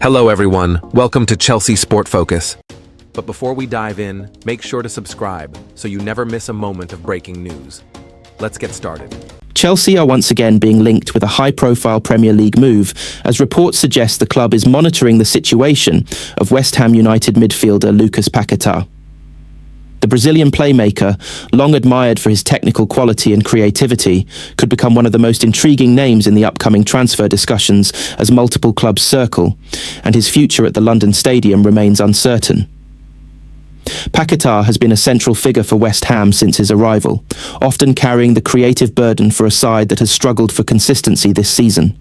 Hello everyone, welcome to Chelsea Sport Focus. But before we dive in, make sure to subscribe so you never miss a moment of breaking news. Let's get started. Chelsea are once again being linked with a high-profile Premier League move, as reports suggest the club is monitoring the situation of West Ham United midfielder Lucas Paquetá. The Brazilian playmaker, long admired for his technical quality and creativity, could become one of the most intriguing names in the upcoming transfer discussions as multiple clubs circle, and his future at the London Stadium remains uncertain. Pakatar has been a central figure for West Ham since his arrival, often carrying the creative burden for a side that has struggled for consistency this season.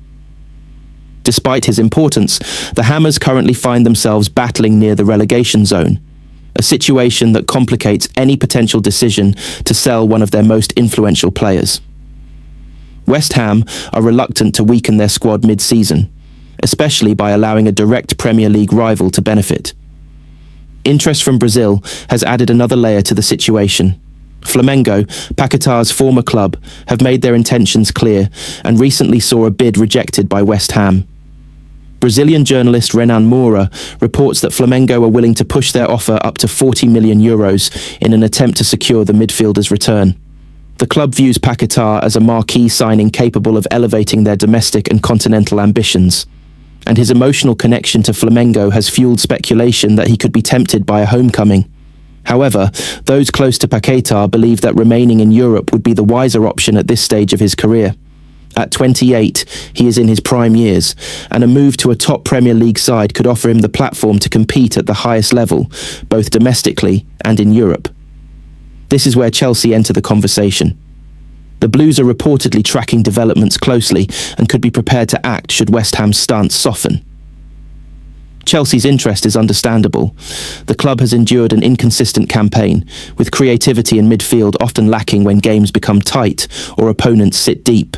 Despite his importance, the Hammers currently find themselves battling near the relegation zone, a situation that complicates any potential decision to sell one of their most influential players. West Ham are reluctant to weaken their squad mid-season, especially by allowing a direct Premier League rival to benefit. Interest from Brazil has added another layer to the situation. Flamengo, Paquetá's former club, have made their intentions clear and recently saw a bid rejected by West Ham. Brazilian journalist Renan Moura reports that Flamengo are willing to push their offer up to €40 million in an attempt to secure the midfielder's return. The club views Pakatar as a marquee signing capable of elevating their domestic and continental ambitions, and his emotional connection to Flamengo has fueled speculation that he could be tempted by a homecoming. However, those close to Paquetá believe that remaining in Europe would be the wiser option at this stage of his career. At 28, he is in his prime years, and a move to a top Premier League side could offer him the platform to compete at the highest level, both domestically and in Europe. This is where Chelsea enter the conversation. The Blues are reportedly tracking developments closely and could be prepared to act should West Ham's stance soften. Chelsea's interest is understandable. The club has endured an inconsistent campaign, with creativity in midfield often lacking when games become tight or opponents sit deep.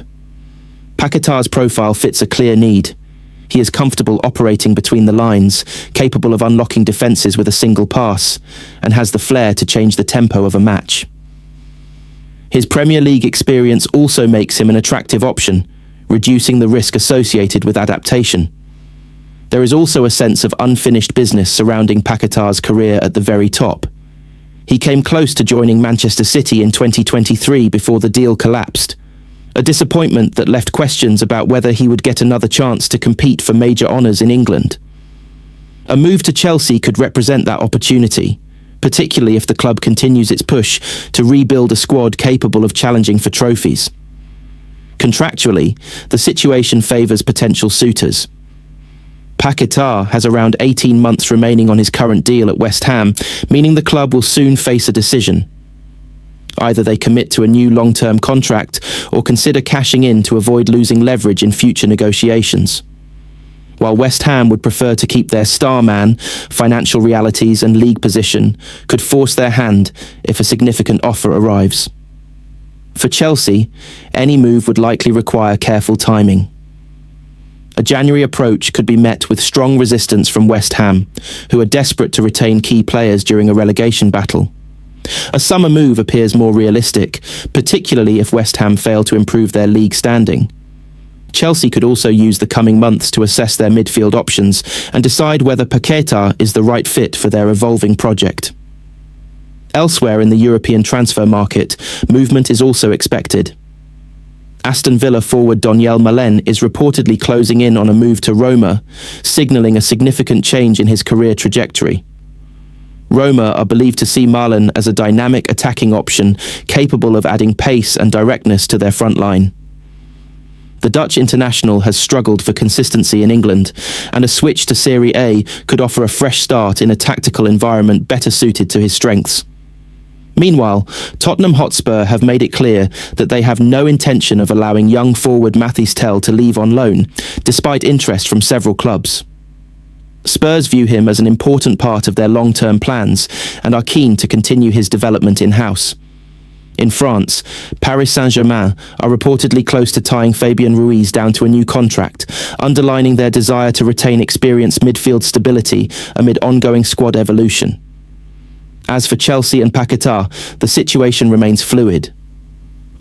Paquetá's profile fits a clear need. He is comfortable operating between the lines, capable of unlocking defences with a single pass, and has the flair to change the tempo of a match. His Premier League experience also makes him an attractive option, reducing the risk associated with adaptation. There is also a sense of unfinished business surrounding Paquetá's career at the very top. He came close to joining Manchester City in 2023 before the deal collapsed, a disappointment that left questions about whether he would get another chance to compete for major honours in England. A move to Chelsea could represent that opportunity, particularly if the club continues its push to rebuild a squad capable of challenging for trophies. Contractually, the situation favours potential suitors. Paquetá has around 18 months remaining on his current deal at West Ham, meaning the club will soon face a decision. Either they commit to a new long-term contract or consider cashing in to avoid losing leverage in future negotiations. While West Ham would prefer to keep their star man, financial realities and league position could force their hand if a significant offer arrives. For Chelsea, any move would likely require careful timing. A January approach could be met with strong resistance from West Ham, who are desperate to retain key players during a relegation battle. A summer move appears more realistic, particularly if West Ham fail to improve their league standing. Chelsea could also use the coming months to assess their midfield options and decide whether Paquetá is the right fit for their evolving project. Elsewhere in the European transfer market, movement is also expected. Aston Villa forward Daniel Malen is reportedly closing in on a move to Roma, signalling a significant change in his career trajectory. Roma are believed to see Malen as a dynamic attacking option capable of adding pace and directness to their front line. The Dutch international has struggled for consistency in England, and a switch to Serie A could offer a fresh start in a tactical environment better suited to his strengths. Meanwhile, Tottenham Hotspur have made it clear that they have no intention of allowing young forward Mathys Tel to leave on loan, despite interest from several clubs. Spurs view him as an important part of their long-term plans and are keen to continue his development in-house. In France, Paris Saint-Germain are reportedly close to tying Fabian Ruiz down to a new contract, underlining their desire to retain experienced midfield stability amid ongoing squad evolution. As for Chelsea and Pakatar, the situation remains fluid.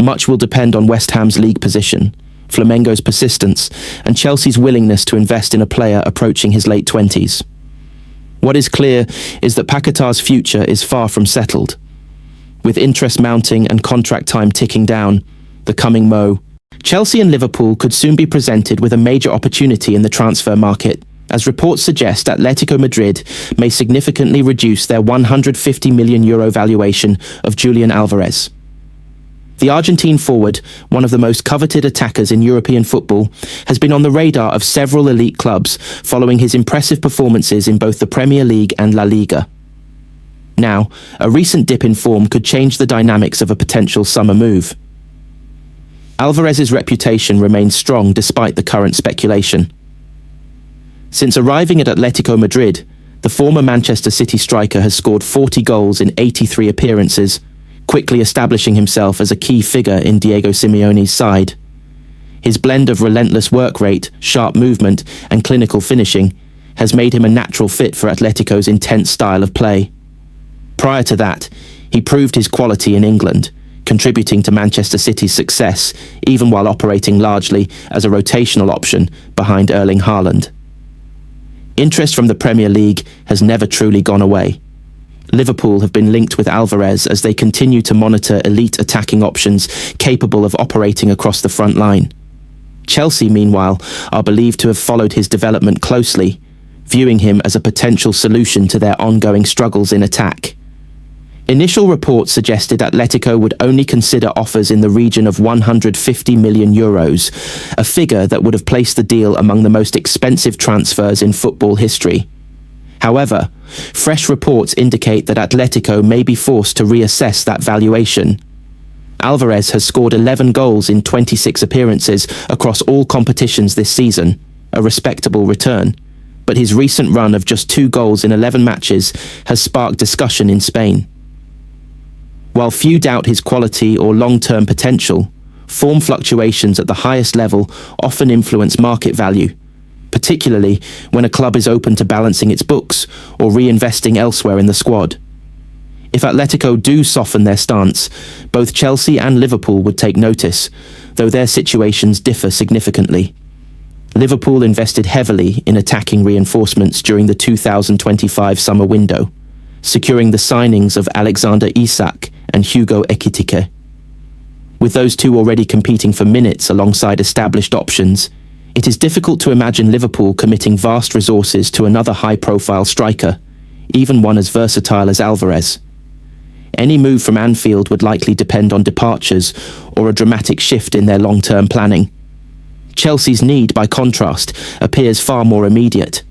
Much will depend on West Ham's league position. Flamengo's persistence, and Chelsea's willingness to invest in a player approaching his late 20s. What is clear is that Pakatar's future is far from settled. With interest mounting and contract time ticking down, the coming Mo, Chelsea and Liverpool could soon be presented with a major opportunity in the transfer market, as reports suggest Atletico Madrid may significantly reduce their €150 million valuation of Julian Alvarez. The Argentine forward, one of the most coveted attackers in European football, has been on the radar of several elite clubs following his impressive performances in both the Premier League and La Liga. Now, a recent dip in form could change the dynamics of a potential summer move. Alvarez's reputation remains strong despite the current speculation. Since arriving at Atletico Madrid, the former Manchester City striker has scored 40 goals in 83 appearances, quickly establishing himself as a key figure in Diego Simeone's side. His blend of relentless work rate, sharp movement, and clinical finishing has made him a natural fit for Atletico's intense style of play. Prior to that, he proved his quality in England, contributing to Manchester City's success, even while operating largely as a rotational option behind Erling Haaland. Interest from the Premier League has never truly gone away. Liverpool have been linked with Alvarez as they continue to monitor elite attacking options capable of operating across the front line. Chelsea, meanwhile, are believed to have followed his development closely, viewing him as a potential solution to their ongoing struggles in attack. Initial reports suggested Atletico would only consider offers in the region of €150 million, a figure that would have placed the deal among the most expensive transfers in football history. However, fresh reports indicate that Atletico may be forced to reassess that valuation. Alvarez has scored 11 goals in 26 appearances across all competitions this season, a respectable return, but his recent run of just 2 goals in 11 matches has sparked discussion in Spain. While few doubt his quality or long-term potential, form fluctuations at the highest level often influence market value, particularly when a club is open to balancing its books or reinvesting elsewhere in the squad. If Atletico do soften their stance, both Chelsea and Liverpool would take notice, though their situations differ significantly. Liverpool invested heavily in attacking reinforcements during the 2025 summer window, securing the signings of Alexander Isak and Hugo Ekitike. With those two already competing for minutes alongside established options, it is difficult to imagine Liverpool committing vast resources to another high-profile striker, even one as versatile as Alvarez. Any move from Anfield would likely depend on departures or a dramatic shift in their long-term planning. Chelsea's need, by contrast, appears far more immediate,